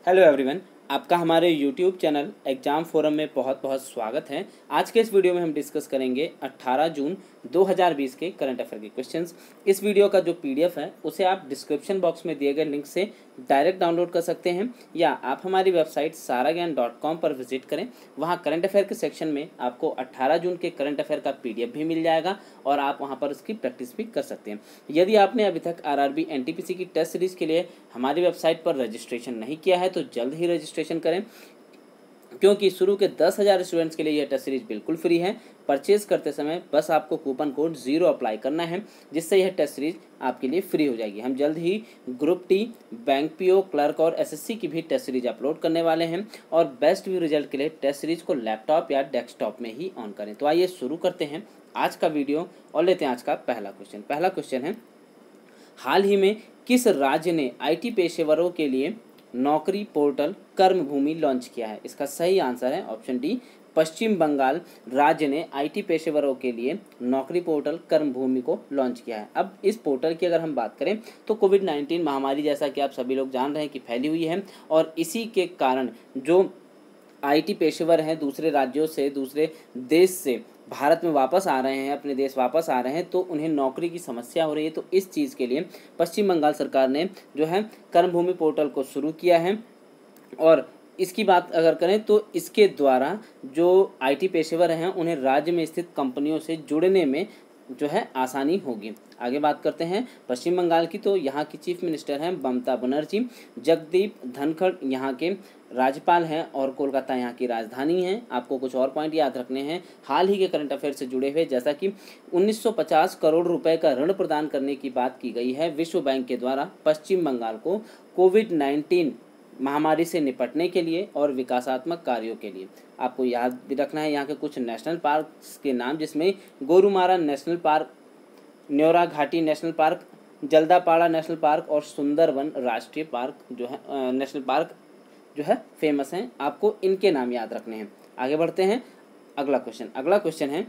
Hello everyone, आपका हमारे YouTube channel exam forum में बहुत बहुत स्वागत है। आज के इस वीडियो में हम डिस्कस करेंगे 18 जून 2020 के करंट अफेयर के क्वेश्चंस। इस वीडियो का जो पीडीएफ है उसे आप डिस्क्रिप्शन बॉक्स में दिए गए लिंक से डायरेक्ट डाउनलोड कर सकते हैं या आप हमारी वेबसाइट saragyan.com पर विजिट करें। वहाँ करंट अफेयर के सेक्शन में आपको 18 जून के करंट अफेयर का पीडीएफ भी मिल जाएगा और आप वहाँ पर उसकी प्रैक्टिस भी कर सकते हैं। यदि आपने अभी तक आरआरबी एनटीपीसी की टेस्ट सीरीज के लिए हमारी वेबसाइट पर रजिस्ट्रेशन नहीं किया है तो जल्द ही रजिस्ट्रेशन करें, क्योंकि शुरू के 10,000 स्टूडेंट्स के लिए यह टेस्ट सीरीज बिल्कुल फ्री है। परचेज करते समय बस आपको कूपन कोड 0 अप्लाई करना है, जिससे यह टेस्ट सीरीज आपके लिए फ्री हो जाएगी। हम जल्द ही group T, bank PO, clerk और एसएससी की भी टेस्ट सीरीज अपलोड करने वाले हैं और बेस्ट व्यू रिजल्ट के लिए टेस्ट सीरीज को लैपटॉप या डेस्कटॉप में ही ऑन करें। तो आइए शुरू करते हैं आज का वीडियो और लेते हैं आज का पहला क्वेश्चन है, हाल ही में किस राज्य ने आईटी पेशेवरों के लिए नौकरी पोर्टल कर्मभूमि लॉन्च किया है? इसका सही आंसर है ऑप्शन डी, पश्चिम बंगाल राज्य ने आईटी पेशेवरों के लिए नौकरी पोर्टल कर्मभूमि को लॉन्च किया है। अब इस पोर्टल की अगर हम बात करें तो कोविड-19 महामारी, जैसा कि आप सभी लोग जान रहे हैं, कि फैली हुई है और इसी के कारण जो आईटी पेशेवर हैं दूसरे राज्यों से, दूसरे देश से भारत में वापस आ रहे हैं, अपने देश वापस आ रहे हैं, तो उन्हें नौकरी की समस्या हो रही है। तो इस चीज़ के लिए पश्चिम बंगाल सरकार ने जो है कर्मभूमि पोर्टल को शुरू किया है और इसकी बात अगर करें तो इसके द्वारा जो आईटी पेशेवर हैं उन्हें राज्य में स्थित कंपनियों से जुड़ने में जो है आसानी होगी। आगे बात करते हैं पश्चिम बंगाल की, तो यहाँ की चीफ मिनिस्टर हैं ममता बनर्जी, जगदीप धनखड़ यहाँ के राज्यपाल हैं और कोलकाता यहाँ की राजधानी है। आपको कुछ और पॉइंट याद रखने हैं हाल ही के करंट अफेयर से जुड़े हुए, जैसा कि 1950 करोड़ रुपए का ऋण प्रदान करने की बात की गई है विश्व बैंक के द्वारा पश्चिम बंगाल को कोविड-19 महामारी से निपटने के लिए और विकासात्मक कार्यों के लिए। आपको याद भी रखना है यहाँ के कुछ नेशनल पार्क्स के नाम, जिसमें गोरुमारा नेशनल पार्क, न्योरा घाटी national park, Jaldapara national park और सुंदरवन राष्ट्रीय पार्क जो है नेशनल पार्क जो है फेमस हैं। आपको इनके नाम याद रखने हैं। आगे बढ़ते हैं अगला क्वेश्चन है,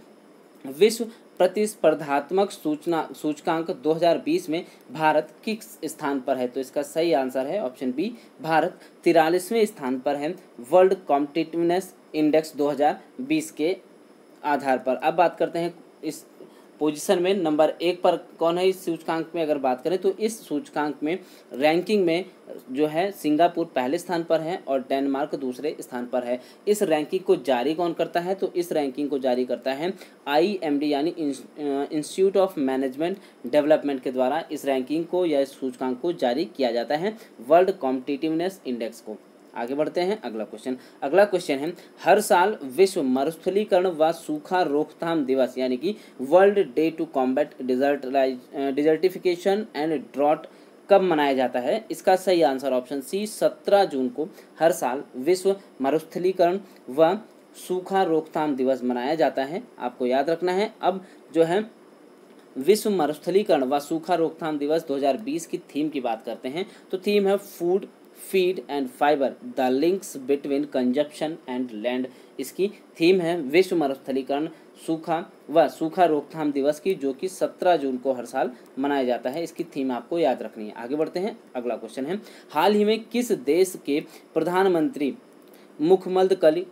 विश्व प्रतिस्पर्धात्मक सूचकांक 2020 में भारत किस स्थान पर है? तो इसका सही आंसर है ऑप्शन बी, भारत 43वें स्थान पर है वर्ल्ड कॉम्पिटिटिवनेस इंडेक्स 2020 के आधार पर। अब बात करते हैं इस पोजीशन में नंबर 1 पर कौन है। इस सूचकांक में अगर बात करें तो इस सूचकांक में रैंकिंग में जो है सिंगापुर पहले स्थान पर है और डेनमार्क दूसरे स्थान पर है। इस रैंकिंग को जारी कौन करता है? तो इस रैंकिंग को जारी करता है IMD यानी इंस्टीट्यूट ऑफ मैनेजमेंट डेवलपमेंट के द्वारा इस रैंकिंग को या इस सूचकांक को जारी किया जाता है, वर्ल्ड कॉम्पिटिटिवनेस इंडेक्स को। आगे बढ़ते हैं अगला क्वेश्चन है, हर साल विश्व मरुस्थलीकरण व सूखा रोकथाम दिवस यानी कि world day to combat desertification and drought कब मनाया जाता है? इसका सही आंसर ऑप्शन सी, 17 जून को हर साल विश्व मरुस्थलीकरण व सूखा रोकथाम दिवस मनाया जाता है। आपको याद रखना है। अब जो है विश्व मरुस्थलीकरण व सूखा रोकथाम दिवस 2020 की थीम की बात करते हैं, तो थीम है food, feed and fibre, the links between consumption and land. इसकी थीम है विश्व मरुस्थलीकरण सूखा रोकथाम दिवस की, जो कि 17 जून को हर साल मनाया जाता है। इसकी थीम आपको याद रखनी है। आगे बढ़ते हैं अगला क्वेश्चन है, हाल ही में किस देश के प्रधानमंत्री मुखम्मदकली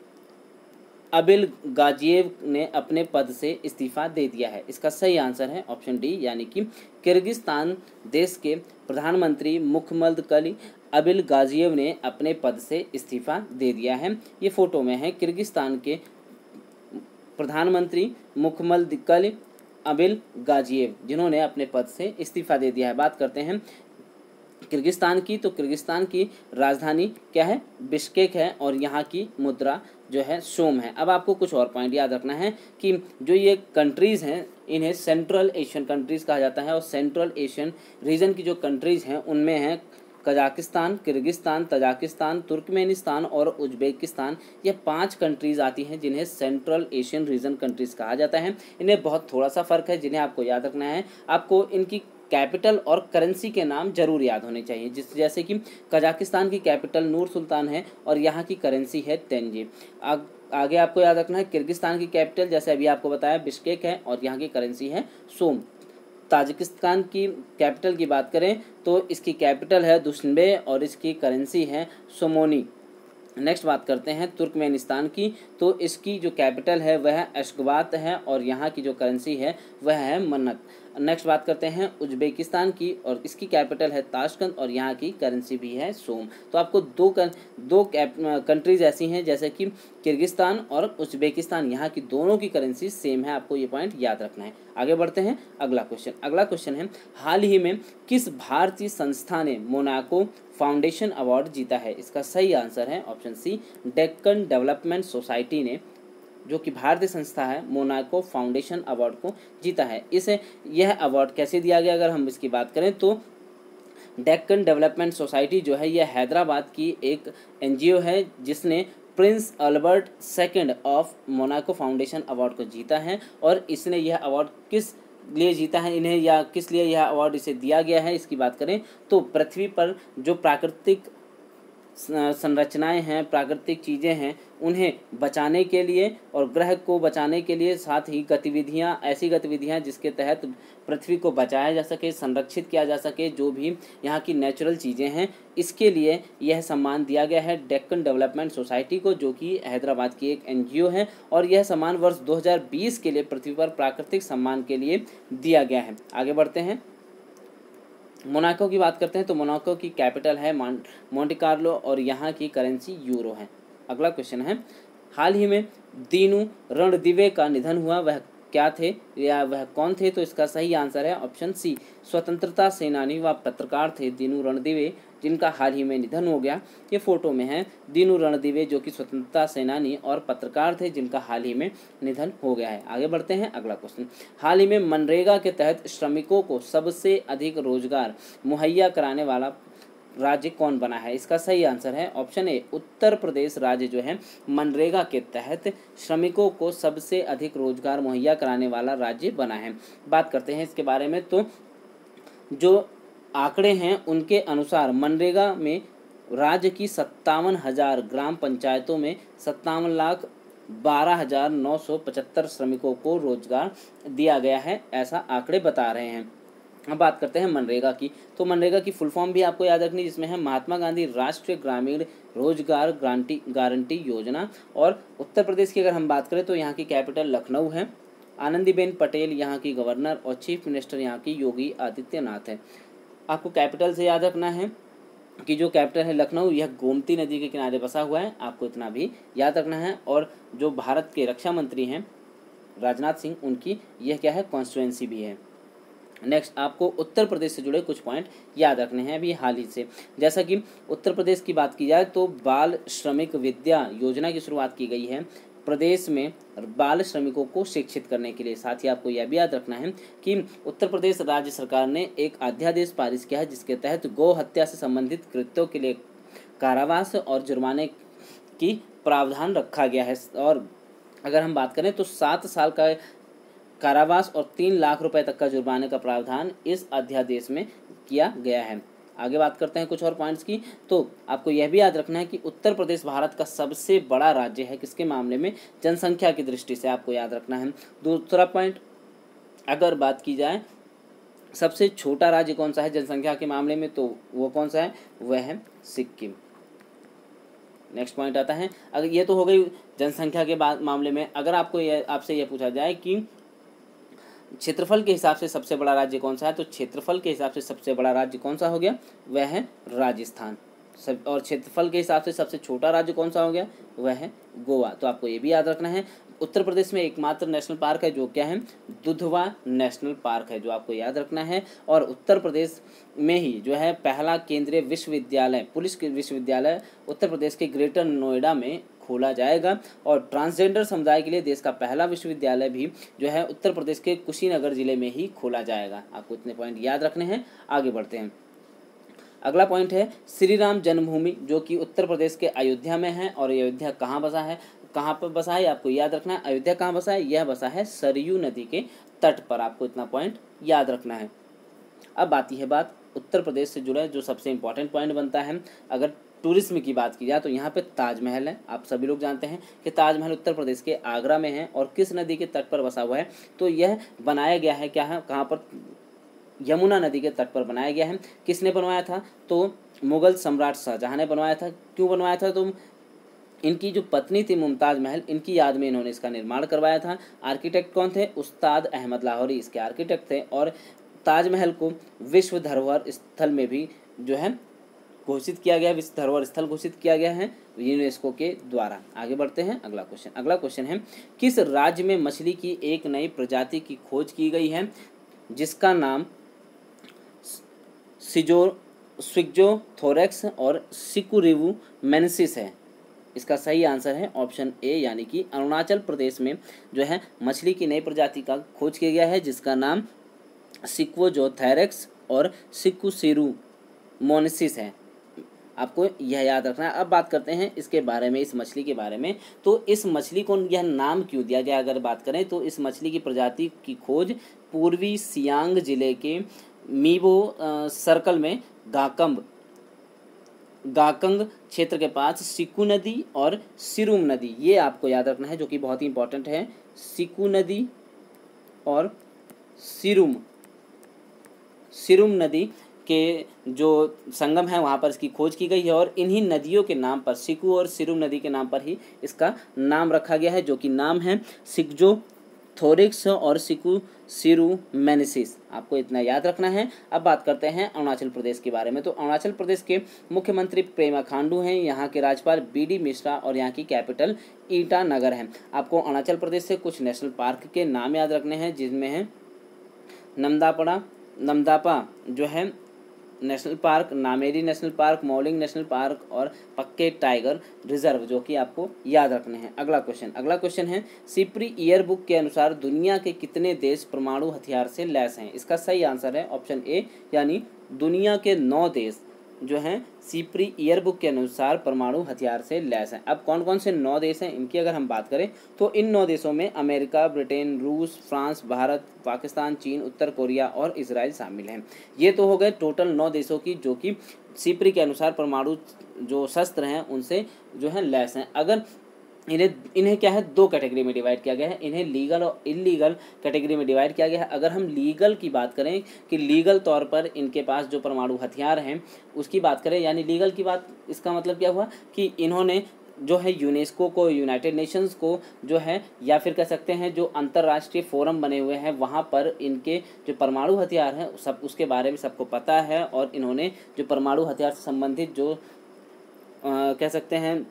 अबिल गाजिएव ने अपने पद से इस्तीफा दे दिया है? इसका सही आंसर है ऑप्शन डी, यानी कि किर्गिस्तान देश के प्रधानमंत्री मुखम्मदकली अबिल गाजिएव ने अपने पद से इस्तीफा दे दिया है। ये फोटो में है किर्गिस्तान के प्रधानमंत्री मुखम्मदकली अबिल गाजिएव, जिन्होंने अपने पद से इस्तीफा दे दिया है। बात करते हैं किर्गिस्तान की, तो किर्गिस्तान की राजधानी क्या है? बिश्केक है और यहाँ की मुद्रा जो है सोम है। अब आपको कुछ और पॉइंट याद रखना है कि जो ये कंट्रीज़ हैं इन्हें सेंट्रल एशियन कंट्रीज़ कहा जाता है और सेंट्रल एशियन रीजन की जो कंट्रीज़ हैं उनमें हैं कजाकिस्तान, किर्गिस्तान, तजाकिस्तान, तुर्कमेनिस्तान और उज्बेकिस्तान। ये 5 कंट्रीज़ आती हैं जिन्हें सेंट्रल एशियन रीजन कंट्रीज़ कहा जाता है। इन्हें बहुत थोड़ा सा फ़र्क है जिन्हें आपको याद रखना है। आपको इनकी कैपिटल और करेंसी के नाम जरूर याद होने चाहिए, जैसे कि कजाकिस्तान की कैपिटल नूर सुल्तान है और यहाँ की करेंसी है तेंजी। आगे आपको याद रखना है किर्गिस्तान की कैपिटल, जैसे अभी आपको बताया, बिश्केक है और यहाँ की करेंसी है सोम। ताजिकिस्तान की कैपिटल की बात करें तो इसकी कैपिटल है दुशनबे और इसकी करेंसी है सोमोनी। नेक्स्ट बात करते हैं तुर्कमेनिस्तान की, तो इसकी जो कैपिटल है वह अशगाबत है और यहाँ की जो करेंसी है वह है मन्नत। नेक्स्ट बात करते हैं उज्बेकिस्तान की, और इसकी कैपिटल है ताशकंद और यहाँ की करेंसी भी है सोम। तो आपको दो कंट्रीज ऐसी हैं जैसे कि किर्गिस्तान और उज्बेकिस्तान, यहाँ की दोनों की करेंसी सेम है, आपको ये पॉइंट याद रखना है। आगे बढ़ते हैं अगला क्वेश्चन है, हाल ही में किस भारतीय संस्था ने मोनाको फाउंडेशन अवार्ड जीता है? इसका सही आंसर है option C, Deccan development society ने, जो कि भारतीय संस्था है, मोनाको फाउंडेशन अवार्ड को जीता है। यह अवार्ड कैसे दिया गया, अगर हम इसकी बात करें तो डेक्कन डेवलपमेंट सोसाइटी जो है यह हैदराबाद की एक एनजीओ है जिसने Prince Albert second of Monaco foundation award को जीता है। और इसने यह अवार्ड किस लिए जीता है इन्हें, या किस लिए यह अवार्ड इसे दिया गया है, इसकी बात करें तो पृथ्वी पर जो प्राकृतिक संरचनाएं हैं, प्राकृतिक चीज़ें हैं, उन्हें बचाने के लिए और ग्रह को बचाने के लिए, साथ ही ऐसी गतिविधियां जिसके तहत पृथ्वी को बचाया जा सके, संरक्षित किया जा सके, जो भी यहाँ की नेचुरल चीज़ें हैं, इसके लिए यह सम्मान दिया गया है डेक्कन डेवलपमेंट सोसाइटी को, जो कि हैदराबाद की एक एनजीओ है। और यह सम्मान वर्ष 2020 के लिए पृथ्वी पर प्राकृतिक सम्मान के लिए दिया गया है। आगे बढ़ते हैं, मोनाको की बात करते हैं तो मोनाको की कैपिटल है मोंटे कार्लो और यहाँ की करेंसी यूरो है। अगला क्वेश्चन है, हाल ही में दीनू रणदिवे का निधन हुआ, वह क्या थे या वह कौन थे? तो इसका सही आंसर है ऑप्शन सी, स्वतंत्रता सेनानी व पत्रकार थे दीनू रणदिवे, जिनका हाल ही में निधन हो गया। ये फोटो में है दीनू रणदिवे, जो कि स्वतंत्रता सेनानी और पत्रकार थे जिनका हाल ही में निधन हो गया है। आगे बढ़ते हैं अगला क्वेश्चन, हाल ही में मनरेगा के तहत श्रमिकों को सबसे अधिक रोजगार मुहैया कराने वाला राज्य कौन बना है? इसका सही आंसर है ऑप्शन ए, उत्तर प्रदेश राज्य जो है मनरेगा के तहत श्रमिकों को सबसे अधिक रोजगार मुहैया कराने वाला राज्य बना है। बात करते हैं इसके बारे में, तो जो आंकड़े हैं उनके अनुसार मनरेगा में राज्य की 57,000 ग्राम पंचायतों में 57,12,975 श्रमिकों को रोजगार दिया गया है, ऐसा आंकड़े बता रहे हैं। अब बात करते हैं मनरेगा की, तो मनरेगा की फुल फॉर्म भी आपको याद रखनी, जिसमें है महात्मा गांधी राष्ट्रीय ग्रामीण रोजगार गारंटी योजना। और उत्तर प्रदेश की अगर हम बात करें तो यहाँ की कैपिटल लखनऊ है, आनंदीबेन पटेल यहाँ की गवर्नर और चीफ मिनिस्टर यहाँ की योगी आदित्यनाथ है। आपको कैपिटल से याद रखना है कि जो कैपिटल है लखनऊ, यह गोमती नदी के किनारे बसा हुआ है, आपको इतना भी याद रखना है। और जो भारत के रक्षा मंत्री हैं राजनाथ सिंह, उनकी यह क्या है, कॉन्स्टिट्यूएंसी भी है। नेक्स्ट, आपको उत्तर प्रदेश से जुड़े कुछ पॉइंट याद रखने हैं अभी हाल ही से। जैसा कि उत्तर प्रदेश की बात की जाए तो बाल श्रमिक विद्या योजना की शुरुआत की गई है प्रदेश में बाल श्रमिकों को शिक्षित करने के लिए। साथ ही आपको यह भी याद रखना है कि उत्तर प्रदेश राज्य सरकार ने एक अध्यादेश पारित किया है जिसके तहत गौ हत्या से संबंधित कृत्यों के लिए कारावास और जुर्माने की प्रावधान रखा गया है। और अगर हम बात करें तो 7 साल का कारावास और 3 लाख रुपए तक का जुर्माने का प्रावधान इस अध्यादेश में किया गया है। आगे बात करते हैं कुछ और पॉइंट्स की, तो आपको यह भी याद रखना है कि उत्तर प्रदेश भारत का सबसे बड़ा राज्य है, किसके मामले में, जनसंख्या की दृष्टि से, आपको याद रखना है। दूसरा पॉइंट, अगर बात की जाए सबसे छोटा राज्य कौन सा है जनसंख्या के मामले में, तो वो कौन सा है, वह है सिक्किम। नेक्स्ट पॉइंट आता है, अगर ये तो हो गई जनसंख्या के मामले में, अगर आपसे यह पूछा जाए कि क्षेत्रफल के हिसाब से सबसे बड़ा राज्य कौन सा है, तो क्षेत्रफल के हिसाब से सबसे बड़ा राज्य कौन सा हो गया, वह है राजस्थान। और क्षेत्रफल के हिसाब से सबसे छोटा राज्य कौन सा हो गया, वह है गोवा। तो आपको ये भी याद रखना है। उत्तर प्रदेश में एकमात्र नेशनल पार्क है जो क्या है, दुधवा नेशनल पार्क है, जो आपको याद रखना है। और उत्तर प्रदेश में ही जो है पहला केंद्रीय विश्वविद्यालय, पुलिस विश्वविद्यालय उत्तर प्रदेश के ग्रेटर नोएडा में खोला जाएगा। और ट्रांसजेंडर समुदाय के लिए देश का पहला विश्वविद्यालय भी जो है उत्तर प्रदेश के कुशीनगर जिले में ही खोला जाएगा। आपको इतने पॉइंट याद रखने हैं। आगे बढ़ते हैं, अगला पॉइंट है श्री राम जन्मभूमि, जो कि उत्तर प्रदेश के अयोध्या में है। और अयोध्या कहाँ बसा है, कहाँ पर बसा है, आपको याद रखना है। अयोध्या कहाँ बसा है, यह बसा है सरयू नदी के तट पर, आपको इतना पॉइंट याद रखना है। अब आती है बात उत्तर प्रदेश से जुड़ा जो सबसे इम्पोर्टेंट पॉइंट बनता है, अगर टूरिज्म की बात की जाए तो यहाँ पे ताजमहल है। आप सभी लोग जानते हैं कि ताजमहल उत्तर प्रदेश के आगरा में है और किस नदी के तट पर बसा हुआ है, तो यह बनाया गया है क्या है, कहाँ पर, यमुना नदी के तट पर बनाया गया है। किसने बनवाया था? तो मुगल सम्राट शाहजहां ने बनवाया था। क्यों बनवाया था? तो इनकी जो पत्नी थी मुमताज़ महल, इनकी याद में इन्होंने इसका निर्माण करवाया था। आर्किटेक्ट कौन थे? उस्ताद अहमद लाहौरी इसके आर्किटेक्ट थे। और ताजमहल को विश्व धरोहर स्थल में भी जो है घोषित किया गया, विश्व धरोहर स्थल घोषित किया गया है यूनेस्को के द्वारा। आगे बढ़ते हैं अगला क्वेश्चन। अगला क्वेश्चन है, किस राज्य में मछली की एक नई प्रजाति की खोज की गई है जिसका नाम स्विग्जोथोरैक्स और सिकुरिवू मेंसिस है? इसका सही आंसर है ऑप्शन ए, यानी कि अरुणाचल प्रदेश में जो है मछली की नई प्रजाति का खोज किया गया है जिसका नाम सिक्वोजोथेरैक्स और सिकुसिरू मोनेसिस है। आपको यह याद रखना है। अब बात करते हैं इसके बारे में, इस मछली के बारे में। तो इस मछली को यह नाम क्यों दिया गया? अगर बात करें तो इस मछली की प्रजाति की खोज पूर्वी सियांग जिले के मीबो सर्कल में गाकंग क्षेत्र के पास सिकु नदी और सिरुम नदी, ये आपको याद रखना है, जो कि बहुत ही इंपॉर्टेंट है। सिकु नदी और सिरुम नदी के जो संगम है वहाँ पर इसकी खोज की गई है और इन्हीं नदियों के नाम पर, सिकु और सिरुम नदी के नाम पर ही इसका नाम रखा गया है, जो कि नाम है सिक्जोथोरिक्स और सिकुसिरू मेनेसिस। आपको इतना याद रखना है। अब बात करते हैं अरुणाचल प्रदेश के बारे में। तो अरुणाचल प्रदेश के मुख्यमंत्री पेमा खांडू हैं, यहाँ के राज्यपाल BD मिश्रा और यहाँ की कैपिटल ईटानगर है। आपको अरुणाचल प्रदेश से कुछ नेशनल पार्क के नाम याद रखने हैं, जिनमें है नमदापा जो है national park, Nameri national park, Mouling national park और पक्के टाइगर रिजर्व, जो कि आपको याद रखने हैं। अगला क्वेश्चन है, सिप्री ईयर बुक के अनुसार दुनिया के कितने देश परमाणु हथियार से लैस हैं? इसका सही आंसर है ऑप्शन ए, यानी दुनिया के 9 देश जो हैं सिप्री ईयर बुक के अनुसार परमाणु हथियार से लैस हैं। अब कौन कौन से 9 देश हैं इनकी अगर हम बात करें तो इन 9 देशों में अमेरिका, ब्रिटेन, रूस, फ्रांस, भारत, पाकिस्तान, चीन, उत्तर कोरिया और इजराइल शामिल हैं। ये तो हो गए टोटल 9 देशों की जो कि सिप्री के अनुसार परमाणु जो शस्त्र हैं उनसे जो है लैस हैं। अगर इन्हें क्या है, 2 कैटेगरी में डिवाइड किया गया है। इन्हें लीगल और इलीगल कैटेगरी में डिवाइड किया गया है। अगर हम लीगल की बात करें कि लीगल तौर पर इनके पास जो परमाणु हथियार हैं उसकी बात करें, यानी लीगल की बात, इसका मतलब क्या हुआ कि इन्होंने जो है यूनेस्को को, यूनाइटेड नेशंस को जो है, या फिर कह सकते हैं जो अंतर्राष्ट्रीय फोरम बने हुए हैं वहाँ पर इनके जो परमाणु हथियार हैं सब उसके बारे में सबको पता है। और इन्होंने जो परमाणु हथियार से संबंधित जो कह सकते हैं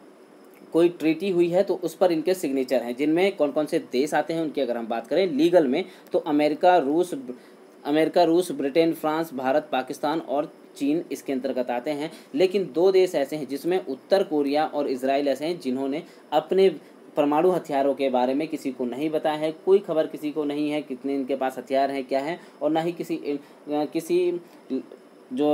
कोई ट्रीटी हुई है तो उस पर इनके सिग्नेचर हैं, जिनमें कौन कौन से देश आते हैं उनकी अगर हम बात करें लीगल में तो अमेरिका, रूस, ब्रिटेन, फ्रांस, भारत, पाकिस्तान और चीन इसके अंतर्गत आते हैं। लेकिन 2 देश ऐसे हैं जिसमें उत्तर कोरिया और इजराइल ऐसे हैं जिन्होंने अपने परमाणु हथियारों के बारे में किसी को नहीं बताया है। कोई खबर किसी को नहीं है कितने इनके पास हथियार हैं, क्या है, और ना ही किसी जो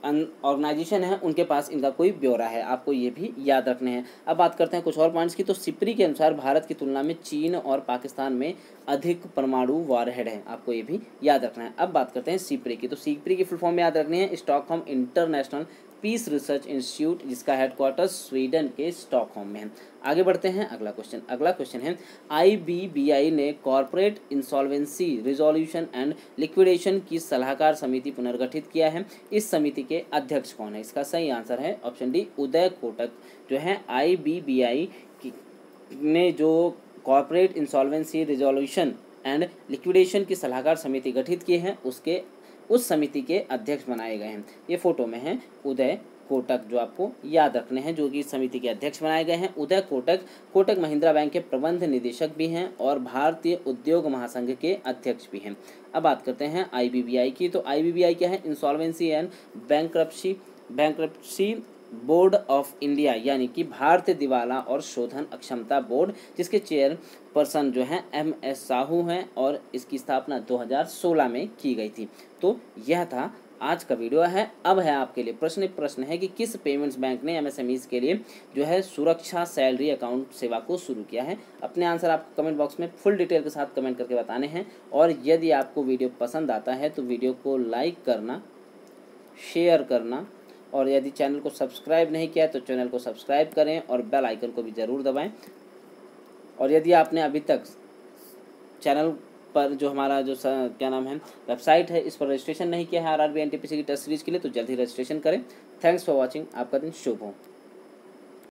ऑर्गेनाइजेशन है उनके पास इनका कोई ब्यौरा है। आपको ये भी याद रखने हैं। अब बात करते हैं कुछ और पॉइंट्स की। तो सिप्री के अनुसार भारत की तुलना में चीन और पाकिस्तान में अधिक परमाणु वारहेड हैं। आपको ये भी याद रखना है। अब बात करते हैं सिप्री की। तो सिप्री की फुल फॉर्म याद रखनी है, Stockholm international peace research institute, जिसका हेडक्वार्टर स्वीडन के स्टॉकहोम में है। आगे बढ़ते हैं अगला क्वेश्चन है, IBBI ने corporate insolvency resolution and liquidation की सलाहकार समिति पुनर्गठित किया है। इस समिति के अध्यक्ष कौन है? इसका सही आंसर है ऑप्शन डी, उदय कोटक। जो है IBBI ने जो corporate insolvency resolution and liquidation की सलाहकार समिति गठित की है उस समिति के अध्यक्ष बनाए गए हैं। ये फोटो में है उदय कोटक, जो आपको याद रखने हैं, जो कि इस समिति के अध्यक्ष बनाए गए हैं। उदय कोटक महिंद्रा बैंक के प्रबंध निदेशक भी हैं और भारतीय उद्योग महासंघ के अध्यक्ष भी हैं। अब बात करते हैं IBBI की। तो IBBI क्या है? Insolvency and bankruptcy board of India, यानी कि भारतीय दिवाला और शोधन अक्षमता बोर्ड, जिसके चेयरपर्सन जो हैं MS साहू हैं और इसकी स्थापना 2016 में की गई थी। तो यह था आज का वीडियो है। अब है आपके लिए प्रश्न है कि किस पेमेंट्स बैंक ने MSMEs के लिए जो है सुरक्षा सैलरी अकाउंट सेवा को शुरू किया है? अपने आंसर आपको कमेंट बॉक्स में फुल डिटेल के साथ कमेंट करके बताने हैं। और यदि आपको वीडियो पसंद आता है तो वीडियो को लाइक करना, शेयर करना, और यदि चैनल को सब्सक्राइब नहीं किया तो चैनल को सब्सक्राइब करें और बेल आइकन को भी ज़रूर दबाएं। और यदि आपने अभी तक चैनल पर जो हमारा जो क्या नाम है वेबसाइट है, इस पर रजिस्ट्रेशन नहीं किया है आरआरबी एनटीपीसी की टेस्ट सीरीज के लिए, तो जल्द ही रजिस्ट्रेशन करें। Thanks for watching. आपका दिन शुभ हो।